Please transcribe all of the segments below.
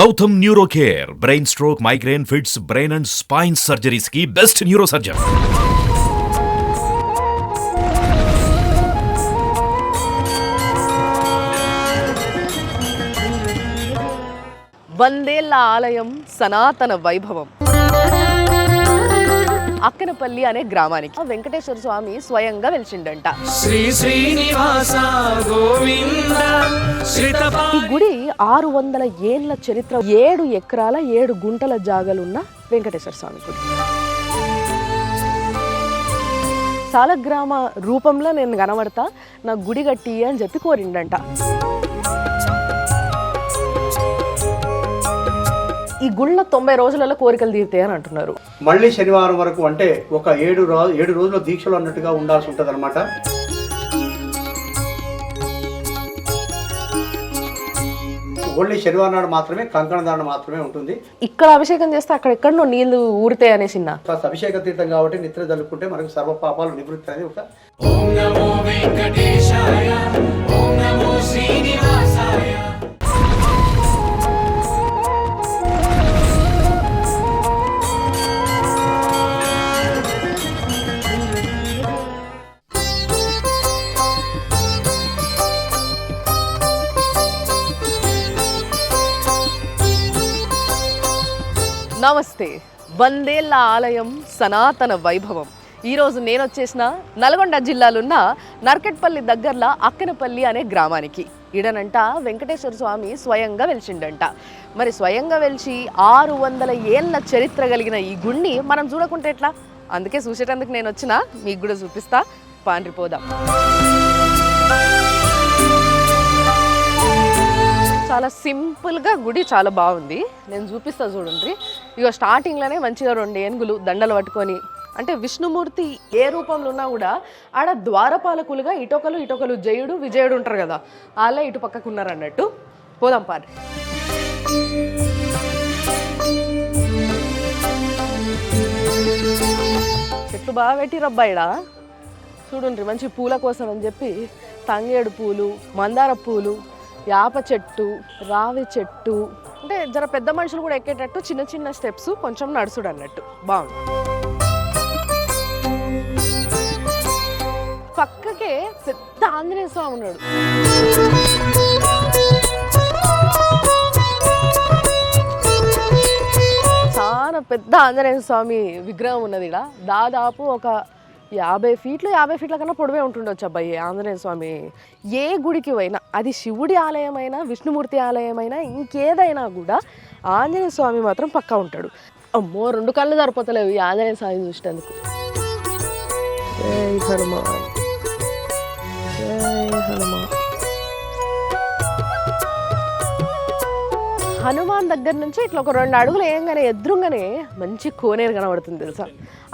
Gautam neuro care brain stroke, migraine, fits, brain and spine surgeries కి best neurosurgeon. వందేళ్ల ఆలయం, సనాతన వైభవం. అక్కనపల్లి అనే గ్రామానికి వెంకటేశ్వర స్వామి స్వయంగా వెలిచిండంట. శ్రీ శ్రీనివాస గోవింద. ఈ గుడి 600 ఏళ్ల చరిత్ర, 7 ఎకరాల 7 గుంటల జాగలున్న వెంకటేశ్వర స్వామి గుడి. సాలగ్రామ రూపంలో నేను కనబడతా, నా గుడి కట్టి అని చెప్పి కోరిండంట. ఈ గుళ్ళ 90 రోజులలో కోరికలు తీరుతాయి అని అంటున్నారు. మళ్ళీ శనివారం వరకు, అంటే ఒక 7 రోజుల దీక్షలు అన్నట్టుగా ఉండాల్సి ఉంటుంది అనమాట. ఓన్లీ శనివారం నాడు మాత్రమే కంకణ దానం మాత్రమే ఉంటుంది. ఇక్కడ అభిషేకం చేస్తే అక్కడెక్కడో నీళ్లు ఊరితాయి అనేసి అభిషేక తీర్థం కాబట్టి నిద్ర జల్లుకుంటే మనకు సర్వ పాపాలు నివృత్తి అనేది ఒక. ఓం నమో వెంకటేశాయ, ఓం నమో శ్రీనివాసాయ. నమస్తే. వందేళ్ల ఆలయం, సనాతన వైభవం. ఈరోజు నేను వచ్చేసిన నల్గొండ జిల్లాలో ఉన్న నర్కెట్పల్లి దగ్గరలో అక్కనపల్లి అనే గ్రామానికి. ఈడనంట వెంకటేశ్వర స్వామి స్వయంగా వెలిచిండంట. మరి స్వయంగా వెలిచి 600 ఏళ్ల చరిత్ర కలిగిన ఈ గుడిని మనం చూడకుంటే ఎట్లా? అందుకే చూసేటందుకు నేను వచ్చిన, మీకు కూడా చూపిస్తా. పాండ్రిపోదాం. చాలా సింపుల్గా గుడి చాలా బాగుంది. నేను చూపిస్తా చూడండి. ఇక స్టార్టింగ్లోనే మంచిగా 2 ఏనుగులు దండలు పట్టుకొని, అంటే విష్ణుమూర్తి ఏ రూపంలో ఉన్నా కూడా ఆడ ద్వారపాలకులుగా ఇటొకలు జయుడు విజయుడు ఉంటారు కదా, వాళ్ళే ఇటు పక్కకు ఉన్నారు అన్నట్టు. పోదాం పారి. చెట్లు బాగా పెట్టిరబ్బాయిడా చూడండి. మంచి పూల కోసం అని చెప్పి తంగేడు పూలు, మందార పూలు, యాప చెట్టు, రావి చెట్టు, అంటే జర పెద్ద మనుషులు కూడా ఎక్కేటట్టు చిన్న చిన్న స్టెప్స్, కొంచెం నడుచుడు అన్నట్టు బాగుంది. పక్కకే పెద్ద ఆంజనేయ స్వామి ఉన్నాడు. చాలా పెద్ద ఆంజనేయ స్వామి విగ్రహం ఉన్నది ఇక్కడ. దాదాపు ఒక 50 ఫీట్ల కన్నా పొడవే ఉంటుండొచ్చు అబ్బాయి ఆంజనేయ స్వామి. ఏ గుడికి పోయినా, అది శివుడి ఆలయమైనా, విష్ణుమూర్తి ఆలయమైనా, ఇంకేదైనా కూడా ఆంజనేయ స్వామి మాత్రం పక్కా ఉంటాడు. అమ్మో, 2 కళ్ళు సరిపోతలేవు ఈ ఆంజనేయ స్వామి చూసేందుకు. జై హనుమాన్, జై హనుమాన్. హనుమాన్ దగ్గర నుంచి ఇట్లా ఒక 2 అడుగులు వేయంగానే ఎదురుగానే మంచి కోనేరు కనబడుతుంది తెలుసా.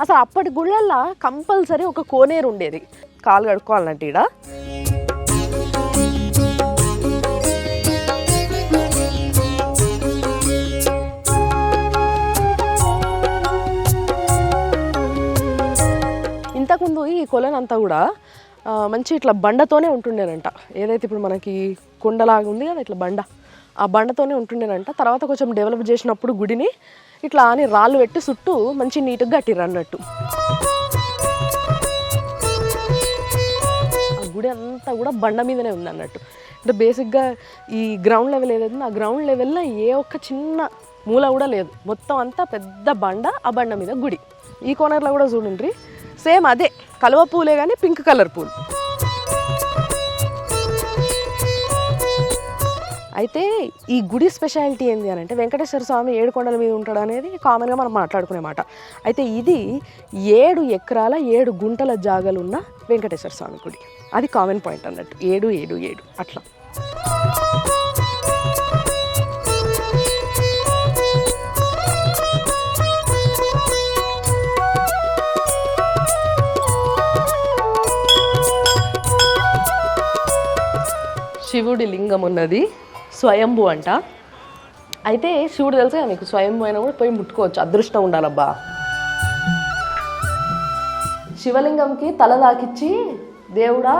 అసలు అప్పటి గుళ్ళల్లో కంపల్సరీ ఒక కోనేరు ఉండేది, కాలు కడుక్కోవాలంటే. ఈడ ఇంతకుముందు ఈ కొలనంతా కూడా మంచి ఇట్లా బండతోనే ఉంటుండేనంట. ఏదైతే ఇప్పుడు మనకి కొండలాగా ఉంది కదా ఇట్లా బండ, ఆ బండతోనే ఉంటుండేనంట. తర్వాత కొంచెం డెవలప్ చేసినప్పుడు గుడిని ఇట్లా అని రాళ్ళు పెట్టి చుట్టూ మంచి నీట్గా కట్టిర్రు అన్నట్టు. ఆ గుడి అంతా కూడా బండ మీదనే ఉంది అన్నట్టు. అంటే బేసిక్గా ఈ గ్రౌండ్ లెవెల్ ఏదైతే ఆ గ్రౌండ్ లెవెల్లో ఏ ఒక్క చిన్న మూల కూడా లేదు, మొత్తం అంతా పెద్ద బండ, ఆ బండ మీద గుడి. ఈ కోనర్లో కూడా చూడండి సేమ్ అదే కలువ పూలే కానీ పింక్ కలర్ పూలు. అయితే ఈ గుడి స్పెషాలిటీ ఏంటి అని అంటే, వెంకటేశ్వర స్వామి 7 కొండల మీద ఉంటాడు అనేది కామన్గా మనం మాట్లాడుకునే మాట. అయితే ఇది 7 ఎకరాల 7 గుంటల జాగలున్న వెంకటేశ్వర స్వామి గుడి. అది కామన్ పాయింట్ అన్నట్టు, 7 అట్లా. శివుడి లింగం ఉన్నది, స్వయంభూ అంట. అయితే శివుడు తెలుసు కదా మీకు, స్వయంభూ అయినా కూడా పోయి ముట్టుకోవచ్చు, అదృష్టం ఉండాలబ్బా. శివలింగంకి తల దాకిచ్చి దేవుడా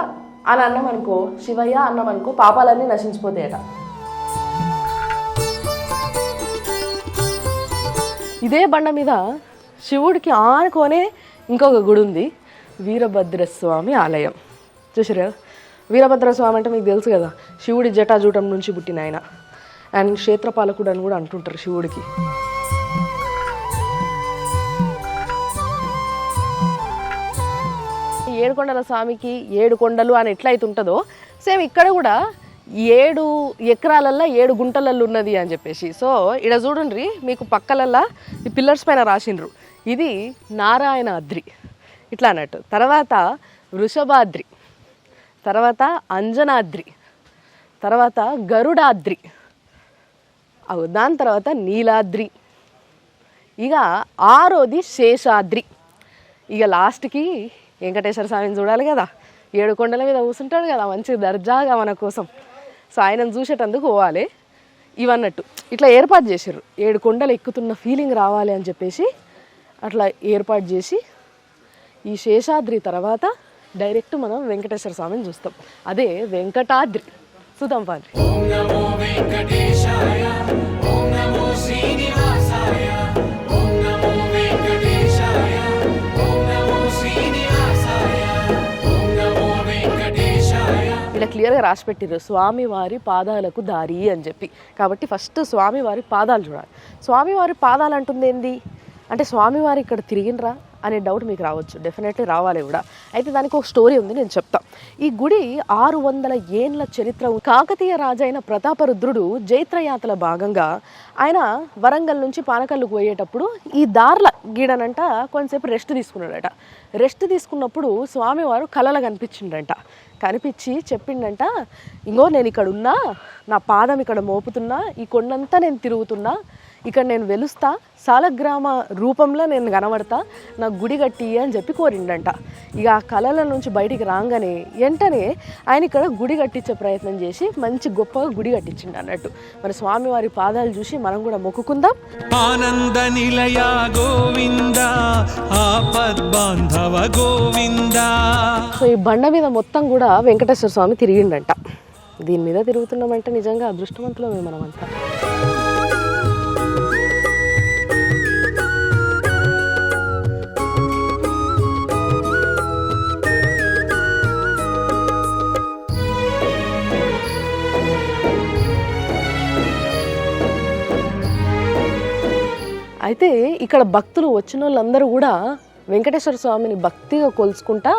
అని అన్నం అనుకో, శివయ్య అన్నం అనుకో, పాపాలన్నీ నశించిపోతాయట. ఇదే బండ మీద శివుడికి ఆనుకొనే ఇంకొక గుడి ఉంది, వీరభద్రస్వామి ఆలయం. చూసారు కదా, వీరభద్రస్వామి అంటే మీకు తెలుసు కదా, శివుడి జటాజూటం నుంచి పుట్టిన ఆయన, అండ్ క్షేత్రపాలకుడు అని కూడా అంటుంటారు శివుడికి. ఏడుకొండల స్వామికి 7 కొండలు అని ఎట్లయితే ఉంటుందో సేమ్ ఇక్కడ కూడా 7 ఎకరాలల్లో 7 గుంటలల్లో ఉన్నది అని చెప్పేసి. సో ఇక్కడ చూడండి, మీకు పక్కలల్లా ఈ పిల్లర్స్ పైన రాసిండ్రు, ఇది నారాయణాద్రి ఇట్లా అన్నట్టు, తర్వాత వృషభాద్రి, తర్వాత అంజనాద్రి, తర్వాత గరుడాద్రి, దాని తర్వాత నీలాద్రి, ఇక 6వది శేషాద్రి, ఇక లాస్ట్కి వెంకటేశ్వర స్వామిని చూడాలి కదా, 7 కొండల మీద కూర్చుంటాడు కదా మంచి దర్జాగా మన కోసం. సో ఆయనను చూసేటందుకు పోవాలి. ఇవన్నట్టు ఇట్లా ఏర్పాటు చేశారు, 7 కొండలు ఎక్కుతున్న ఫీలింగ్ రావాలి అని చెప్పేసి అట్లా ఏర్పాటు చేసి, ఈ శేషాద్రి తర్వాత డైరెక్ట్ మనం వెంకటేశ్వర స్వామిని చూస్తాం, అదే వెంకటాద్రి. చూద్దాం పాలి. ఓం నమో వెంకటేశాయ ఓం నమో శ్రీనివాసాయ ఓం నమో వెంకటేశాయ ఓం నమో శ్రీనివాసాయ ఓం నమో వెంకటేశాయ. ఇలా క్లియర్గా రాసి పెట్టిర్రు స్వామివారి పాదాలకు దారి అని చెప్పి. కాబట్టి ఫస్ట్ స్వామివారి పాదాలు చూడాలి. స్వామివారి పాదాలు అంటుంది ఏంది అంటే, స్వామివారి ఇక్కడ తిరిగినరా అనే డౌట్ మీకు రావచ్చు, డెఫినెట్లీ రావాలి కూడా. అయితే దానికి ఒక స్టోరీ ఉంది, నేను చెప్తా. ఈ గుడి 600 ఏండ్ల చరిత్ర. కాకతీయ రాజైన ప్రతాపరుద్రుడు జైత్రయాత్రల భాగంగా ఆయన వరంగల్ నుంచి పానకల్లుకు పోయేటప్పుడు ఈ దార్ల గీడనంట కొంతసేపు రెస్ట్ తీసుకున్నాడట. రెస్ట్ తీసుకున్నప్పుడు స్వామివారు కలలు కనిపించిండంట. కనిపించి చెప్పిండంట, ఇంకో నేను ఇక్కడ ఉన్నా, నా పాదం ఇక్కడ మోపుతున్నా, ఈ కొండంతా నేను తిరుగుతున్నా, ఇక్కడ నేను వెలుస్తా, సాలగ్రామ రూపంలో నేను కనబడతా, నాకు గుడి కట్టి అని చెప్పి కోరిండంట. ఇక ఆ కళల నుంచి బయటికి రాగానే వెంటనే ఆయన ఇక్కడ గుడి కట్టించే ప్రయత్నం చేసి మంచి గొప్పగా గుడి కట్టించిండు అన్నట్టు. మరి స్వామివారి పాదాలు చూసి మనం కూడా మొక్కుకుందాం. ఆనంద నిలయ గోవింద ఆపద్బాంధవ గోవింద. సో ఈ బండ మీద మొత్తం కూడా వెంకటేశ్వర స్వామి తిరిగిండంట. దీని మీద తిరుగుతున్నామంటే నిజంగా అదృష్టవంతులమే మనమంతా. అయితే ఇక్కడ భక్తులు వచ్చిన వాళ్ళందరూ కూడా వెంకటేశ్వర స్వామిని భక్తిగా కొలుసుకుంటా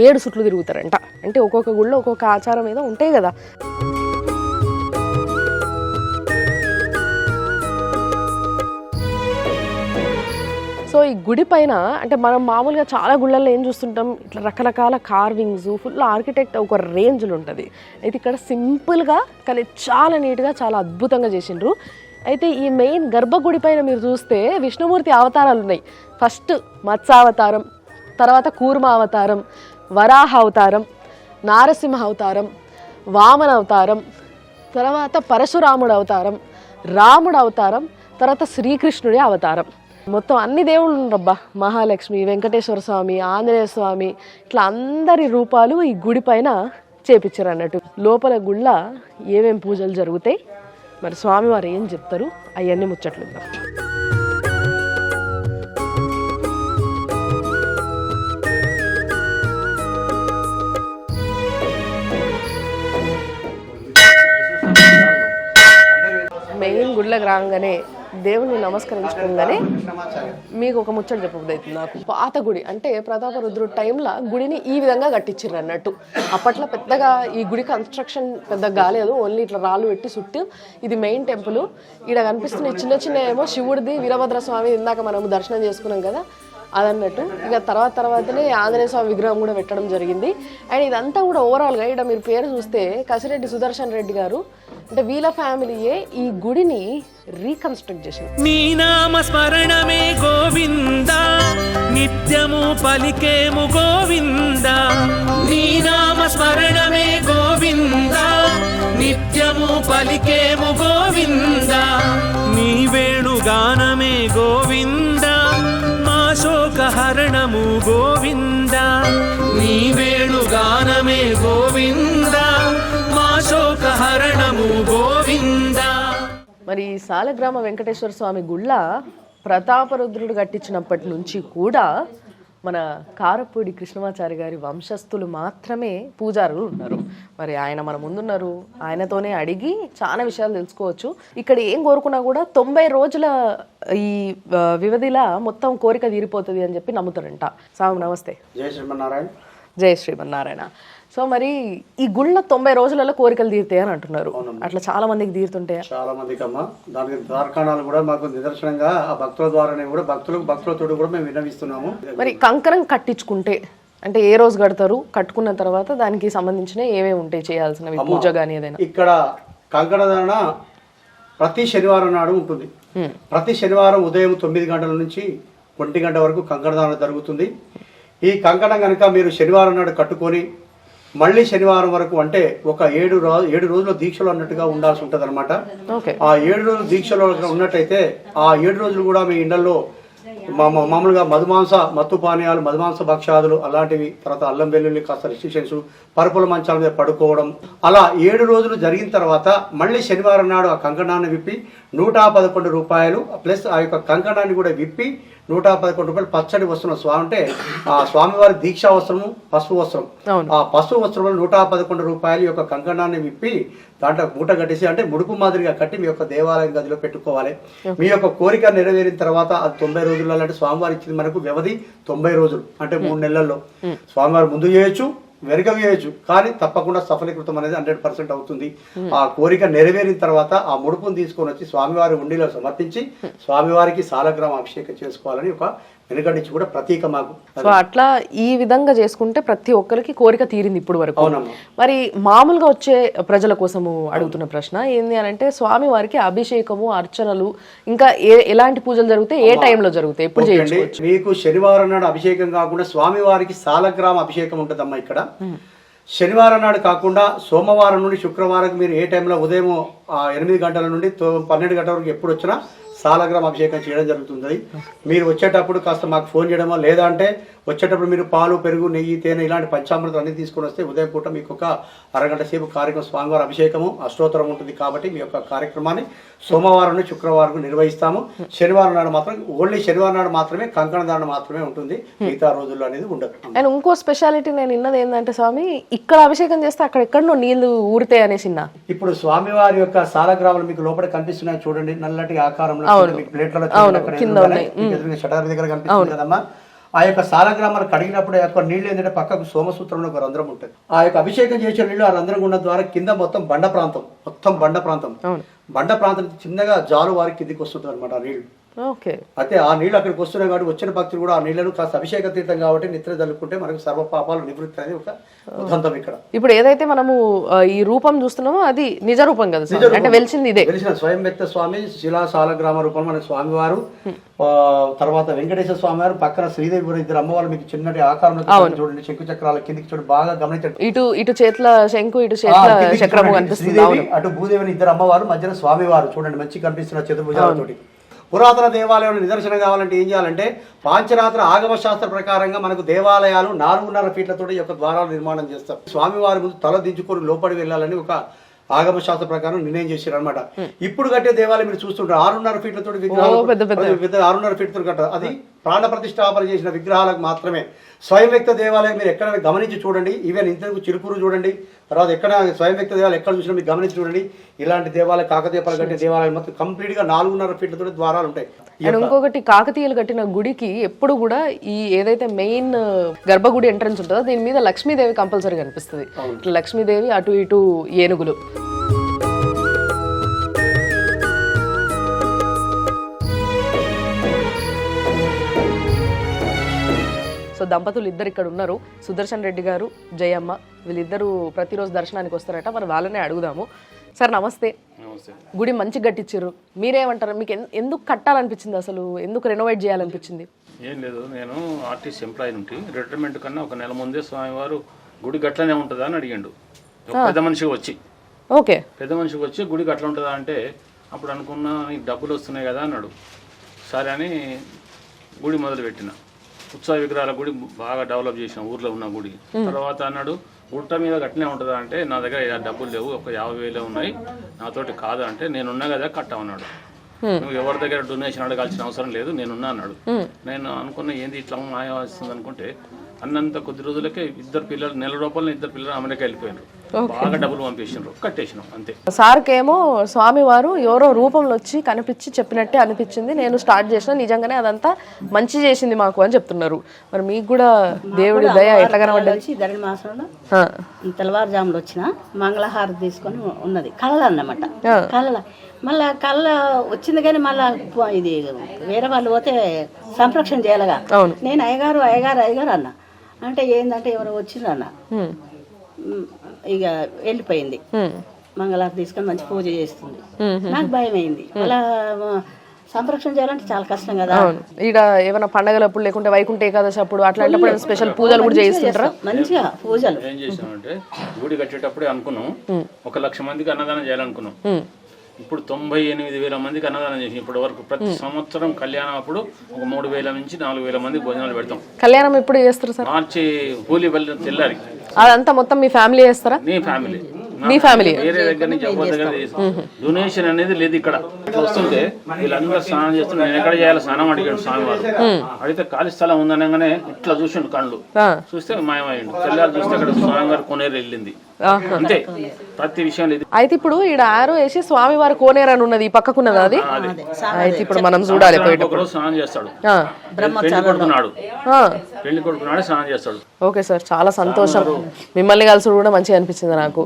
7 సుట్లు తిరుగుతారంట. అంటే ఒక్కొక్క గుళ్ళో ఒక్కొక్క ఆచారం ఏదో ఉంటాయి కదా. సో ఈ గుడి పైన అంటే మనం మామూలుగా చాలా గుళ్ళల్లో ఏం చూస్తుంటాం, ఇట్లా రకరకాల కార్వింగ్స్, ఫుల్ ఆర్కిటెక్ట్ ఒక రేంజ్లో ఉంటుంది. అయితే ఇక్కడ సింపుల్గా కానీ చాలా నీట్గా చాలా అద్భుతంగా చేసిండ్రు. అయితే ఈ మెయిన్ గర్భగుడి పైన మీరు చూస్తే విష్ణుమూర్తి అవతారాలు ఉన్నాయి. ఫస్ట్ మత్స్యావతారం, తర్వాత కూర్మ అవతారం, వరాహ అవతారం, నారసింహ అవతారం, వామన అవతారం, తర్వాత పరశురాముడు అవతారం, రాముడు అవతారం, తర్వాత శ్రీకృష్ణుడి అవతారం. మొత్తం అన్ని దేవుళ్ళు ఉండబ్బా, మహాలక్ష్మి, వెంకటేశ్వర స్వామి, ఆంజనేయ స్వామి, ఇట్లా అందరి రూపాలు ఈ గుడి పైన చేపించారు అన్నట్టు. లోపల గుళ్ళ ఏమేం పూజలు జరుగుతాయి, మరి స్వామివారు ఏం చెప్తారు, అవన్నీ ముచ్చట్లు. మెయిన్ గుళ్ళకి రాగానే దేవుని నమస్కరించుకోగానే మీకు ఒక ముచ్చట చెప్పబోతుంది. నాకు పాత గుడి అంటే ప్రతాపరుద్రుడు టైంలో గుడిని ఈ విధంగా కట్టించారు అన్నట్టు. అప్పట్లో పెద్దగా ఈ గుడి కన్స్ట్రక్షన్ పెద్దగా కాలేదు, ఓన్లీ ఇట్లా రాళ్ళు పెట్టి చుట్టూ. ఇది మెయిన్ టెంపుల్. ఇక్కడ కనిపిస్తున్న చిన్న చిన్న ఏమో శివుడిది, వీరభద్ర స్వామి ఇందాక మనము దర్శనం చేసుకున్నాం కదా అదన్నట్టు. ఇక తర్వాతనే ఆంజనేయ స్వామి విగ్రహం కూడా పెట్టడం జరిగింది. అండ్ ఇదంతా కూడా ఓవరాల్గా ఇక్కడ మీరు పేరు చూస్తే కసిరెడ్డి సుదర్శన్ రెడ్డి గారు అంటే వీళ్ళ ఫ్యామిలీయే ఈ గుడిని రీకన్స్ట్రక్ట్ చేసింది. నీ నామ స్మరణమే గోవింద నిత్యము పలికేము గోవింద, నీ నామ స్మరణమే గోవింద నిత్యము పలికేము గోవింద, నీ వేణుగానమే గోవింద మా శోకహరణము గోవింద, నీ వేణుగానమే గోవింద మా శోకహరణము గోవింద. మరి ఈ సాలగ్రామ వెంకటేశ్వర స్వామి గుళ్ళ ప్రతాపరుద్రుడు కట్టించినప్పటి నుంచి కూడా మన కారపూడి కృష్ణమాచారి గారి వంశస్థులు మాత్రమే పూజారులు ఉన్నారు. మరి ఆయన మన ముందున్నారు, ఆయనతోనే అడిగి చాలా విషయాలు తెలుసుకోవచ్చు. ఇక్కడ ఏం కోరుకున్నా కూడా 90 రోజుల ఈ వ్యవధిలా మొత్తం కోరిక తీరిపోతుంది అని చెప్పి నమ్ముతారంట. స్వామి నమస్తే. జై శ్రీమన్నారాయణ. జై శ్రీమన్నారాయణ. సో మరి ఈ గుళ్ళ 90 రోజులలో కోరికలు తీరుతాయి అని అంటున్నారు. అట్లా చాలా మందికి తీరుతుంటాయి. చాలా మందికి అమ్మ దానికి ద్వారకాణాలు కూడా మాకు నిదర్శనంగా ఆ భక్తుల ద్వారానే కూడా భక్తులతో కూడా మేము విన్నవిస్తున్నాము. మరి కంకణం కట్టించుకుంటే అంటే ఏ రోజు కడతారు, కట్టుకున్న తర్వాత దానికి సంబంధించిన ఏమేమి ఉంటాయి చేయాల్సినవి, పూజ కానీ ఏదైనా? ఇక్కడ కంకణ ధారణ ప్రతి శనివారం నాడు ఉంటుంది. ప్రతి శనివారం ఉదయం 9 గంటల నుంచి 1 గంట వరకు కంకణ ధారణ జరుగుతుంది. ఈ కంకణం కనుక మీరు శనివారం నాడు కట్టుకొని మళ్ళీ శనివారం వరకు అంటే ఒక 7 రోజుల దీక్షలు అన్నట్టుగా ఉండాల్సి ఉంటుంది అనమాట. ఆ 7 రోజుల దీక్షలో ఉన్నట్టయితే ఆ 7 రోజులు కూడా మీ ఇండ్లలో మామూలుగా మత్తు పానీయాలు, మధుమాంస భక్ష్యాదులు అలాంటివి, తర్వాత అల్లం వెల్లుల్లి కాస్త రిస్ట్రిక్షన్స్, పరుపుల మంచాల మీద పడుకోవడం, అలా 7 రోజులు జరిగిన తర్వాత మళ్ళీ శనివారం నాడు ఆ కంకణాన్ని విప్పి 111 రూపాయలు ప్లస్ ఆ యొక్క కంకణాన్ని కూడా విప్పి 111 రూపాయలు పచ్చడి వస్త్రం స్వామి అంటే ఆ స్వామివారి దీక్షా వస్త్రము పసుపు వస్త్రం, ఆ పసుపు వస్త్రంలో 111 రూపాయలు యొక్క కంకణాన్ని విప్పి దాంట్లో మూట కట్టేసి అంటే ముడుపు మాదిరిగా కట్టి మీ యొక్క దేవాలయం గదిలో పెట్టుకోవాలి. మీ యొక్క కోరిక నెరవేరిన తర్వాత అది 90 రోజులలో అంటే స్వామివారి ఇచ్చింది మనకు వ్యవధి 90 రోజులు అంటే 3 నెలల్లో. స్వామివారి ముందు చేయొచ్చు, వెనుక చేయొచ్చు, కానీ తప్పకుండా సఫలీకృతం అనేది 100% అవుతుంది. ఆ కోరిక నెరవేరిన తర్వాత ఆ ముడుపును తీసుకొని వచ్చి స్వామివారి ఉండిలో సమర్పించి స్వామివారికి సాలగ్రామ అభిషేకం చేసుకోవాలని ఒక వెనుక నుంచి కూడా ప్రతీక మాకు. సో అట్లా ఈ విధంగా చేసుకుంటే ప్రతి ఒక్కరికి కోరిక తీరింది ఇప్పుడు వరకు. మరి మామూలుగా వచ్చే ప్రజల కోసము అడుగుతున్న ప్రశ్న ఏంది అని అంటే, స్వామి వారికి అభిషేకము, అర్చనలు ఇంకా ఎలాంటి పూజలు జరుగుతాయి, ఏ టైంలో జరుగుతాయి, ఎప్పుడు చేయొచ్చు? మీకు శనివారం నాడు అభిషేకం కాకుండా స్వామి వారికి సాలగ్రామ అభిషేకం ఉంటుందమ్మా ఇక్కడ. శనివారం నాడు కాకుండా సోమవారం నుండి శుక్రవారం మీరు ఏ టైంలో ఉదయం 8 గంటల నుండి 12 గంటల వరకు ఎప్పుడు వచ్చినా సాలగ్రామ అభిషేకం చేయడం జరుగుతుంది. మీరు వచ్చేటప్పుడు కాస్త మాకు ఫోన్ చేయడమో లేదా అంటే వచ్చేటప్పుడు మీరు పాలు, పెరుగు, నెయ్యి, తేనె ఇలాంటి పంచామృతాలు అన్ని తీసుకొని వస్తే ఉదయం పూట మీకు ఒక అరగంట సేపు కార్యక్రమం స్వామివారి అభిషేకము అష్టోత్తరం ఉంటుంది. కాబట్టి మీ యొక్క కార్యక్రమాన్ని సోమవారం నుండి శుక్రవారం నిర్వహిస్తాము. శనివారం నాడు మాత్రం ఓన్లీ శనివారం నాడు మాత్రమే కంకణ ధారణ మాత్రమే ఉంటుంది, మిగతా రోజుల్లో అనేది ఉండదు. అండ్ ఇంకో స్పెషాలిటీ నేను విన్నది ఏంటంటే స్వామి ఇక్కడ అభిషేకం చేస్తే అక్కడ ఎక్కడో నీళ్లు ఊరితే అనేసి. ఇప్పుడు స్వామివారి యొక్క సాలగ్రామాలు మీకు లోపల కనిపిస్తున్నాయి చూడండి, నల్లటి ఆకారంలో ప్లేట్లలో షటర్ దగ్గర కనిపిస్తుంది కదమ్మా. ఆ యొక్క సాలగ్రామాలు కడిగినప్పుడు యొక్క నీళ్లు ఏంటంటే పక్కకు సోమసూత్రంలో ఒక రంధ్రం ఉంటుంది. ఆ యొక్క అభిషేకం చేసే నీళ్లు ఆ రంధ్రం గుండం ద్వారా కింద మొత్తం బండ ప్రాంతం చిన్నగా జాలు వారి కిందికి వస్తుంది అనమాట ఆ నీళ్లు. అయితే ఆ నీళ్ళు అక్కడికి వస్తున్నాయి కాబట్టి వచ్చిన భక్తులు కూడా ఆ నీళ్లను కాస్త అభిషేక తీర్థం కాబట్టి నిద్ర జల్లుకుంటే మనకు సర్వ పాపాలు నివృత్తి అనేది ఒక ఉదంతం ఇక్కడ. ఇప్పుడు ఏదైతే మనము ఈ రూపం చూస్తున్నామో అది నిజ రూపం కదా, అంటే వెలిసింది ఇదే, వెలిసిన స్వయం వ్యక్త స్వామి శిలా సాలగ్రామ రూపం మన స్వామివారు. తర్వాత వెంకటేశ్వర స్వామి వారు, పక్కన శ్రీదేవి కూడా ఇద్దరు అమ్మవారు మీకు చిన్నటి ఆకారంలో చూడండి, శంకు చక్రాల కిందికి చూడండి, బాగా గమనించండి. ఇటు చేతుల శంకు, ఇటు చేతుల చక్రము కనిపిస్తుంది. అటు భూదేవిని ఇద్దరు అమ్మవారు, మధ్యన స్వామివారు చూడండి మంచి కనిపిస్తున్న చతుర్భుజాలతోటి. పురాతన దేవాలయం నిదర్శనం కావాలంటే ఏం చేయాలంటే పాంచరాత్ర ఆగమ శాస్త్ర ప్రకారంగా మనకు దేవాలయాలు 4.5 ఫీట్లతో ఈ యొక్క ద్వారాలు నిర్మాణం చేస్తారు. స్వామివారి ముందు తల దించుకొని లోపలికి వెళ్ళాలని ఒక ఆగమ శాస్త్ర ప్రకారం నిర్ణయం చేశారు అనమాట. ఇప్పుడు కట్టే దేవాలయం మీరు చూస్తుంటారు 6.5 ఫీట్లతో విగ్రహాలు, 6.5 ఫీట్లతో కట్టారు. అది ప్రాణ ప్రతిష్టాపన చేసిన విగ్రహాలకు మాత్రమే. స్వయం వ్యక్త దేవాలయం మీరు ఎక్కడ గమనించి చూడండి, ఈవెన్ ఇంతకు చిరుకూరు చూడండి, తర్వాత ఎక్కడ స్వయం వ్యక్త దేవాలయం ఎక్కడ చూసినా మీరు గమనించి చూడండి. ఇలాంటి దేవాలయం కాకతీయపాలు కట్టే దేవాలయం మొత్తం కంప్లీట్ గా 4.5 ఫీట్లతో ద్వారాలు ఉంటాయి. ఇంకొకటి కాకతీయులు కట్టిన గుడికి ఎప్పుడు కూడా ఈ ఏదైతే మెయిన్ గర్భగుడి ఎంట్రన్స్ ఉంటుందో దీని మీద లక్ష్మీదేవి కంపల్సరీ కనిపిస్తుంది. లక్ష్మీదేవి, అటు ఇటు ఏనుగులు. సో దంపతులు ఇద్దరు ఇక్కడ ఉన్నారు, సుదర్శన్ రెడ్డి గారు, జయమ్మ. వీళ్ళిద్దరూ ప్రతిరోజు దర్శనానికి వస్తారట, మరి వాళ్ళనే అడుగుదాము. సార్ నమస్తే. గుడి మంచిగా కట్టించారు, మీరేమంటారు? మీకు ఎందుకు కట్టాలనిపించింది, అసలు ఎందుకు రెనోవేట్ చేయాలనిపించింది? ఏం లేదు, నేను ఆర్టీసీ ఎంప్లాయీ నుండి రిటైర్మెంట్ కన్నా ఒక నెల ముందే స్వామివారు గుడి గట్లనే ఉంటుందా అని అడిగాడు. పెద్ద మనిషికి వచ్చి గుడి గట్ల ఉంటుందా అంటే అప్పుడు అనుకున్నా నీకు డబ్బులు వస్తున్నాయి కదా అన్నాడు. సరే అని గుడి మొదలుపెట్టిన. ఉత్సవ విగ్రహాల గుడి బాగా డెవలప్ చేసిన ఊర్లో ఉన్న గుడి. తర్వాత అన్నాడు గుట్ట మీద గట్టినే ఉంటుందా అంటే నా దగ్గర డబ్బులు లేవు, ఒక 50,000 ఉన్నాయి, నాతోటి కాదా అంటే నేనున్నా కదా కట్టమన్నాడు. నువ్వు ఎవరి దగ్గర డొనేషన్ అడగాల్సిన అవసరం లేదు, నేనున్నా అన్నాడు. నేను అనుకున్న ఏంది ఇట్లా మాయ వస్తుంది అనుకుంటే అన్నంత కొద్ది రోజులకే 2 పిల్లలు, నెల రూపాయలు 2 పిల్లలు అమెరికా వెళ్ళిపోయారు. బాగా డబ్బులు పంపించారు, కట్టేసినాం అంతే. సార్కేమో స్వామివారు ఎవరో రూపంలో వచ్చి కనిపించి చెప్పినట్టే అనిపించింది, నేను స్టార్ట్ చేసిన, నిజంగానే అదంతా మంచి చేసింది మాకు అని చెప్తున్నారు. మరి మీకు కూడా దేవుడి దయ ఎట్లా కనబడ్డది? ధరణి మాసంలో తెల్లవారుజాములు వచ్చిన మంగళహారతి తీసుకొని ఉన్నది కళ్ళ అన్నమాట. కళ్ళ మళ్ళా కళ్ళ వచ్చింది కానీ మళ్ళా ఇది వేరే వాళ్ళు పోతే సంరక్షణ చేయాలిగా. నేను అయ్యగారు అయ్యగారు అయ్యగారు అన్న అంటే ఏంటంటే ఎవరో వచ్చిండ్రు అన్న, ఇక వెళ్ళిపోయింది. మంగళహారతి తీసుకొని మంచి పూజ చేస్తుంది. నాకు భయం అయింది, మళ్ళా సంరక్షణ చేయాలంటే చాలా కష్టం కదా. ఈడ ఏమైనా పండగలప్పుడు లేకుంటే వైకుంఠ ఏకాదశి అప్పుడు అట్లాంటప్పుడు స్పెషల్ పూజలు కూడా చేస్తుంటారా? మంచిగా పూజలు ఏం చేసామంటే గుడి కట్టేటప్పుడే అనుకున్నాం 1,00,000 మందికి అన్నదానం చేయాలనుకున్నాం. ఇప్పుడు 98,000 మందికి అన్నదానం చేసి ఇప్పటి వరకు ప్రతి సంవత్సరం కళ్యాణం అప్పుడు ఒక 3,000 నుంచి 4,000 మందికి భోజనాలు పెడతాం. కళ్యాణం ఎప్పుడు చేస్తారు సార్? మార్చి హోలీ వెళ్ళిన తెల్లారి. అదంతా మొత్తం మీ ఫ్యామిలీ చేస్తారా? నీ ఫ్యామిలీ, మీ ఫ్యామిలీ వేరే దగ్గర నుంచి ఎవరి దగ్గర డొనేషన్ అనేది లేదు. ఇక్కడ వస్తుంటే వీళ్ళందరూ స్నానం చేస్తుంటే నేను ఎక్కడ చేయాలి స్నానం అడిగాడు స్వామివారు. అడిగితే ఖాళీ స్థలం ఉందనగానే ఇట్లా చూసిండు కళ్ళు, చూస్తే మాయమైండు. తెల్లారు చూస్తే అక్కడ స్వామివారు కోనేరు వెళ్ళింది. అంతే, ప్రతి విషయం లేదు. అయితే ఇప్పుడు ఈడ ఆరో వేసి స్వామివారి కోనేరు అని ఉన్నది, ఈ పక్కకున్నది అది. అయితే ఇప్పుడు మనం చూడాలి, ఒకరోజు స్నానం చేస్తాడు, పెళ్లి కొడుకున్నాడు స్నానం చేస్తాడు. ఓకే సార్, చాలా సంతోషం. మిమ్మల్ని కలిసి కూడా మంచిగా అనిపించింది నాకు.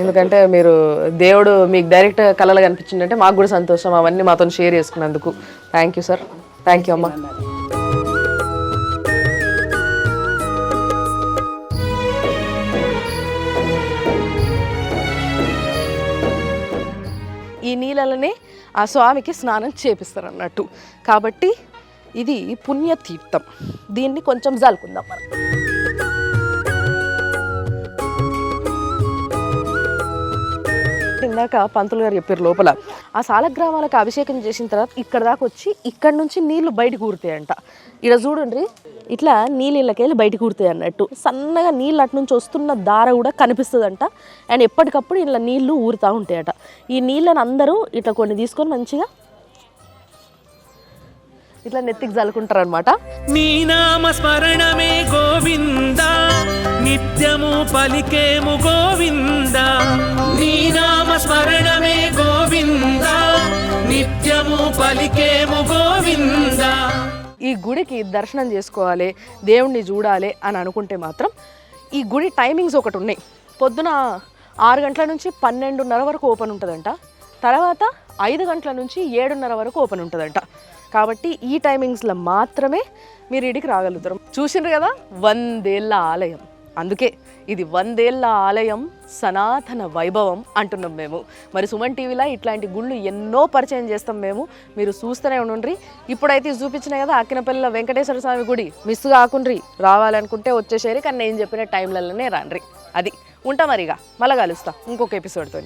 ఎందుకంటే మీరు దేవుడు మీకు డైరెక్ట్ కళలు కనిపించిందంటే మాకు కూడా సంతోషం. అవన్నీ మాతో షేర్ చేసుకున్నందుకు thank you sir. Thank you అమ్మా. ఈ నీళ్ళనే ఆ స్వామికి స్నానం చేపిస్తారు అన్నట్టు. కాబట్టి ఇది పుణ్యతీర్థం, దీన్ని కొంచెం జల్లుకుందాం మనం. ఇందాక పంతులు గారు చెప్పారు లోపల ఆ సాలగ్రామాలకు అభిషేకం చేసిన తర్వాత ఇక్కడ దాకా వచ్చి ఇక్కడ నుంచి నీళ్లు బయటకు ఊరుతాయంట. ఇక్కడ చూడండి, ఇట్లా నీళ్ళు ఇళ్ళకెళ్ళి బయటకు ఊరుతాయి అన్నట్టు. సన్నగా నీళ్ళు అటు నుంచి వస్తున్న దార కూడా కనిపిస్తుందంట. అండ్ ఎప్పటికప్పుడు ఇలా నీళ్లు ఊరుతూ ఉంటాయట. ఈ నీళ్ళని అందరూ ఇట్లా కొన్ని తీసుకొని మంచిగా ఇట్లా నెత్తికి జల్లుకుంటారు అనమాట. నీ నామ స్మరణమే గోవింద, నిత్యము పలికేము గోవింద. నీ నామ స్మరణమే గోవింద, నిత్యము పలికేము గోవింద. ఈ గుడికి దర్శనం చేసుకోవాలి, దేవుణ్ణి చూడాలి అని అనుకుంటే మాత్రం ఈ గుడి టైమింగ్స్ ఒకటి ఉన్నాయి. పొద్దున 6 గంటల నుంచి 12:30 వరకు ఓపెన్ ఉంటుందంట. తర్వాత 5 గంటల నుంచి 7:30 వరకు ఓపెన్ ఉంటుందంట. కాబట్టి ఈ టైమింగ్స్లో మాత్రమే మీరు ఇడికి రాగలుగుతారు. చూసిండ్రు కదా, 100 ఏళ్ళ ఆలయం. అందుకే ఇది 100 ఏళ్ళ ఆలయం, సనాతన వైభవం అంటున్నాం మేము. మరి సుమన్ టీవీలో ఇట్లాంటి గుళ్ళు ఎన్నో పరిచయం చేస్తాం మేము, మీరు చూస్తూనే ఉండండి. ఇప్పుడైతే చూపించినాయి కదా అక్కినపల్లిలో వెంకటేశ్వర స్వామి గుడి, మిస్ కాకుండ్రి. రావాలనుకుంటే వచ్చేసేరి, కానీ నేను చెప్పిన టైంలలోనే రాండ్రి. అది ఉంటా మరిగా, మళ్ళీ కలుస్తా ఇంకొక ఎపిసోడ్తో.